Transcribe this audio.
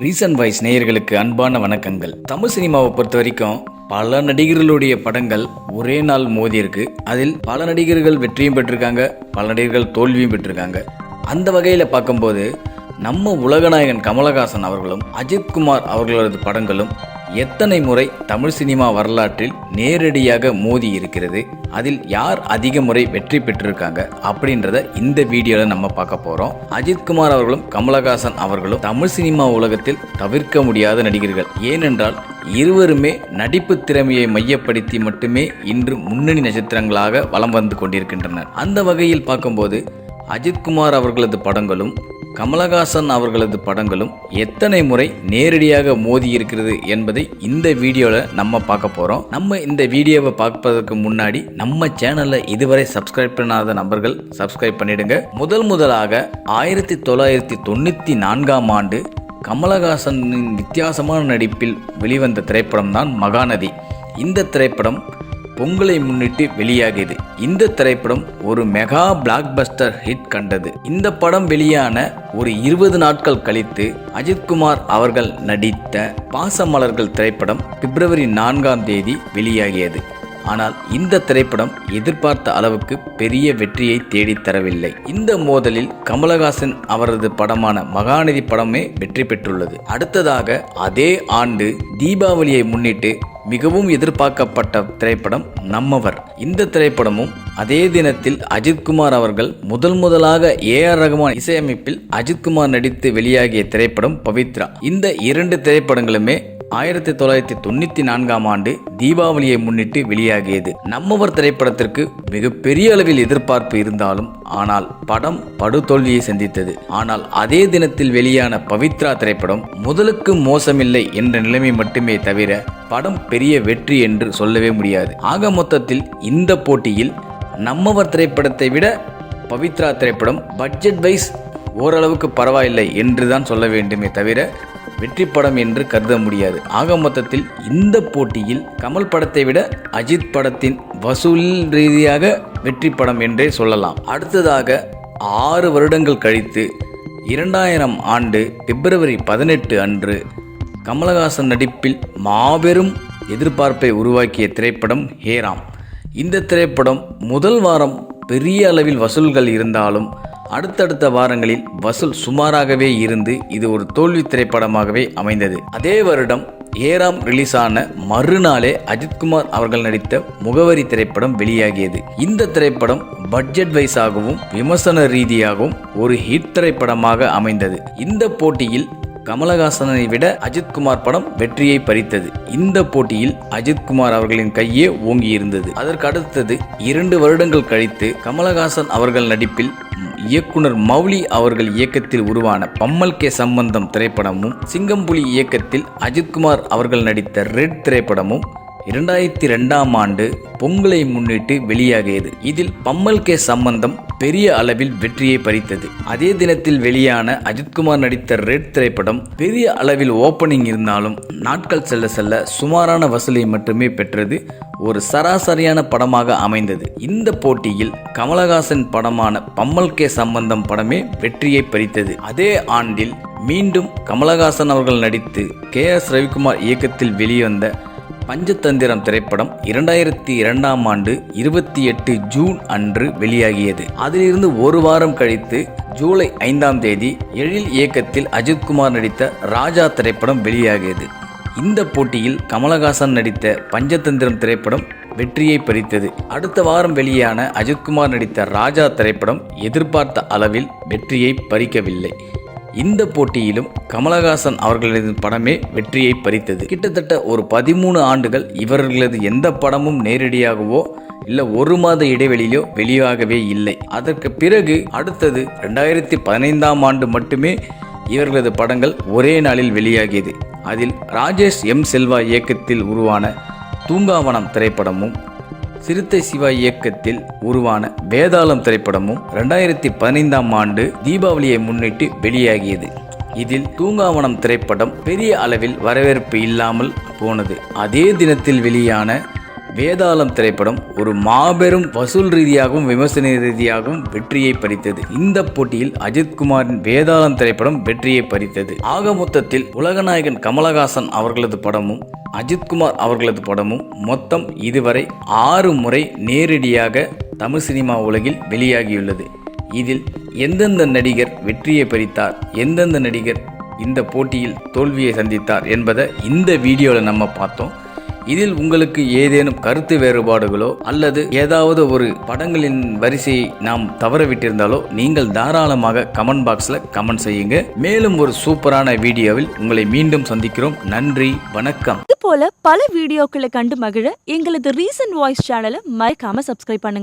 Recent voice நேயர்களுக்கு அன்பான வணக்கங்கள். தமிழ் சினிமாவை பொறுத்த வரைக்கும் பல நடிகர்களுடைய படங்கள் ஒரே நாள் மோதி இருக்கு. அதில் பல நடிகர்கள் வெற்றியும் பெற்றிருக்காங்க, பல நடிகர்கள் தோல்வியும் பெற்றிருக்காங்க. அந்த வகையில் பார்க்கும்போது நம்ம உலகநாயகன் கமலஹாசன் அவர்களும் அஜித்குமார் அவர்களது படங்களும் எத்தனை முறை தமிழ் சினிமா வரலாற்றில் நேரடியாக மோதி இருக்கிறது, அதில் யார் அதிக முறை வெற்றி பெற்றிருக்காங்க அப்படின்றத இந்த வீடியோவில் நம்ம பார்க்க போகிறோம். அஜித்குமார் அவர்களும் கமலஹாசன் அவர்களும் தமிழ் சினிமா உலகத்தில் தவிர்க்க முடியாத நடிகர்கள். ஏனென்றால் இருவருமே நடிப்பு திறமையை மையப்படுத்தி மட்டுமே இன்று முன்னணி நட்சத்திரங்களாக வலம் வந்து கொண்டிருக்கின்றனர். அந்த வகையில் பார்க்கும்போது அஜித்குமார் அவர்களது படங்களும் கமலஹாசன் அவர்களது படங்களும் எத்தனை முறை நேரடியாக மோதி இருக்கிறது என்பதை இந்த வீடியோவில் நம்ம பார்க்க போகிறோம். நம்ம இந்த வீடியோவை பார்ப்பதற்கு முன்னாடி நம்ம சேனலை இதுவரை சப்ஸ்கிரைப் பண்ணாத நபர்கள் சப்ஸ்கிரைப் பண்ணிடுங்க. முதலாக 1994ஆம் ஆண்டு கமலஹாசனின் வித்தியாசமான நடிப்பில் வெளிவந்த திரைப்படம் தான் மகாநதி. இந்த திரைப்படம் பொங்கலை முன்னிட்டு வெளியாகியது. இந்த திரைப்படம் ஒரு மெகா பிளாக் பஸ்டர் ஹிட் கண்டது. இந்த படம் வெளியான ஒரு 20 நாட்கள் கழித்து அஜித்குமார் அவர்கள் நடித்த பாசமலர்கள் திரைப்படம் பிப்ரவரி 4ஆம் தேதி வெளியாகியது. ஆனால் இந்த திரைப்படம் எதிர்பார்த்த அளவுக்கு பெரிய வெற்றியை தேடித்தரவில்லை. இந்த மோதலில் கமலஹாசன் அவரது படமான மகாநதி படமே வெற்றி பெற்றுள்ளது. அடுத்ததாக அதே ஆண்டு தீபாவளியை முன்னிட்டு மிகவும் எதிர்பார்க்கப்பட்ட திரைப்படம் நம்மவர். இந்த திரைப்படமும் அதே தினத்தில் அஜித்குமார் அவர்கள் முதலாக AR ரஹ்மான் இசையமைப்பில் அஜித்குமார் நடித்து வெளியாகிய திரைப்படம் பவித்ரா. இந்த 2 திரைப்படங்களுமே 1994ஆம் ஆண்டு தீபாவளியை முன்னிட்டு வெளியாகியது. நம்மவர் திரைப்படத்திற்கு மிகப்பெரிய அளவில் எதிர்பார்ப்பு இருந்தாலும் ஆனால் படம் படுதோல்வியை சந்தித்தது. ஆனால் அதே தினத்தில் வெளியான பவித்ரா திரைப்படம் முதலுக்கு மோசமில்லை என்ற நிலைமை மட்டுமே தவிர படம் பெரிய வெற்றி என்று சொல்லவே முடியாது. ஆக மொத்தத்தில் இந்த போட்டியில் நம்மவர் திரைப்படத்தை விட பவித்ரா திரைப்படம் பட்ஜெட் வைஸ் ஓரளவுக்கு பரவாயில்லை என்றுதான் சொல்ல வேண்டுமே தவிர வெற்றி படம் என்று கருத முடியாது. ஆக மொத்தத்தில் இந்த போட்டியில் கமல் படத்தை விட அஜித் படத்தின் வசூல் ரீதியாக வெற்றி படம் என்றே சொல்லலாம். அடுத்ததாக 6 வருடங்கள் கழித்து 2000ஆம் ஆண்டு பிப்ரவரி 18 அன்று கமலஹாசன் நடிப்பில் மாபெரும் எதிர்பார்ப்பை உருவாக்கிய திரைப்படம் ஹேராம். இந்த திரைப்படம் முதல் வாரம் பெரிய அளவில் வசூல்கள் இருந்தாலும் அடுத்தடுத்த வாரங்களில் வசூல் சுமாராகவே இருந்து இது ஒரு தோல்வி திரைப்படமாகவே அமைந்தது. அதே வருடம் ஹேராம் ரிலீஸ் ஆன மறுநாளே அஜித்குமார் அவர்கள் நடித்த முகவரி திரைப்படம் வெளியாகியது. இந்த திரைப்படம் பட்ஜெட் வைஸாகவும் விமர்சன ரீதியாகவும் ஒரு ஹிட் திரைப்படமாக அமைந்தது. இந்த போட்டியில் கமலஹாசனை விட அஜித்குமார் படம் வெற்றியை பறித்தது. இந்த போட்டியில் அஜித்குமார் அவர்களின் கையே ஓங்கி இருந்தது. அதற்கு அடுத்தது 2 வருடங்கள் கழித்து கமலஹாசன் அவர்கள் நடிப்பில் இயக்குனர் மௌலி அவர்கள் இயக்கத்தில் உருவான பம்மல் கே சம்பந்தம் திரைப்படமும் சிங்கம்புலி இயக்கத்தில் அஜித்குமார் அவர்கள் நடித்த ரெட் திரைப்படமும் 2002ஆம் ஆண்டு பொங்கலை முன்னிட்டு வெளியாகியது. இதில் பம்மல் கே சம்பந்தம் பெரிய அளவில் வெற்றியை பறித்தது. அதே தினத்தில் வெளியான அஜித்குமார் நடித்த ரெட் திரைப்படம் பெரிய அளவில் ஓப்பனிங் இருந்தாலும் நாட்கள் செல்ல செல்ல சுமாரான வசூலை மட்டுமே பெற்றது. ஒரு சராசரியான படமாக அமைந்தது. இந்த போட்டியில் கமலஹாசன் படமான பம்மல் கே சம்பந்தம் படமே வெற்றியை பறித்தது. அதே ஆண்டில் மீண்டும் கமலஹாசன் அவர்கள் நடித்து KS ரவிக்குமார் இயக்கத்தில் வெளிவந்த பஞ்சதந்திரம் திரைப்படம் 2002ஆம் ஆண்டு 28 ஜூன் அன்று வெளியாகியது. அதிலிருந்து ஒரு வாரம் கழித்து ஜூலை 5ஆம் தேதி எழில் இயக்கத்தில் அஜித்குமார் நடித்த ராஜா திரைப்படம் வெளியாகியது. இந்த போட்டியில் கமலஹாசன் நடித்த பஞ்சதந்திரம் திரைப்படம் வெற்றியை பறித்தது. அடுத்த வாரம் வெளியான அஜித்குமார் நடித்த ராஜா திரைப்படம் எதிர்பார்த்த அளவில் வெற்றியை பறிக்கவில்லை. இந்த போட்டியிலும் கமலஹாசன் அவர்களது படமே வெற்றியை பறித்தது. கிட்டத்தட்ட ஒரு 13 ஆண்டுகள் இவர்களது எந்த படமும் நேரடியாகவோ இல்லை 1 மாத இடைவெளியிலோ வெளியாகவே இல்லை. அதற்கு பிறகு அடுத்தது 2015ஆம் ஆண்டு மட்டுமே இவர்களது படங்கள் ஒரே நாளில் வெளியாகியது. அதில் ராஜேஷ் செல்வா இயக்கத்தில் உருவான தூங்காவனம் திரைப்படமும் சிறுத்தை சிவா இயக்கத்தில் உருவான வேதாளம் திரைப்படமும் 2015ஆம் ஆண்டு தீபாவளியை முன்னிட்டு வெளியாகியது. இதில் தூங்காவனம் திரைப்படம் பெரிய அளவில் வரவேற்பு இல்லாமல் போனது. அதே தினத்தில் வெளியான வேதாளம் திரைப்படம் ஒரு மாபெரும் வசூல் ரீதியாகவும் விமர்சன ரீதியாகவும் வெற்றியை பறித்தது. இந்த போட்டியில் அஜித்குமாரின் வேதாளம் திரைப்படம் வெற்றியை பறித்தது. ஆக மொத்தத்தில் உலகநாயகன் கமலஹாசன் அவர்களது படமும் அஜித்குமார் அவர்களது படமும் மொத்தம் இதுவரை 6 முறை நேரடியாக தமிழ் சினிமா உலகில் வெளியாகியுள்ளது. இதில் எந்தெந்த நடிகர் வெற்றியை பறித்தார், எந்தெந்த நடிகர் இந்த போட்டியில் தோல்வியை சந்தித்தார் என்பதை இந்த வீடியோவில் நம்ம பார்த்தோம். இதில் உங்களுக்கு ஏதேனும் கருத்து வேறுபாடுகளோ அல்லது ஏதாவது ஒரு படங்களின் வரிசையை நாம் தவறவிட்டிருந்தாலோ நீங்கள் தாராளமாக கமெண்ட் பாக்ஸில் கமெண்ட் செய்யுங்க. மேலும் ஒரு சூப்பரான வீடியோவில் உங்களை மீண்டும் சந்திக்கிறோம். நன்றி, வணக்கம். இது போல பல வீடியோக்களை கண்டு மகிழ எங்களது ரீசன்ட் வாய்ஸ் சேனலை மறக்காம சப்ஸ்கிரைப் பண்ணுங்க.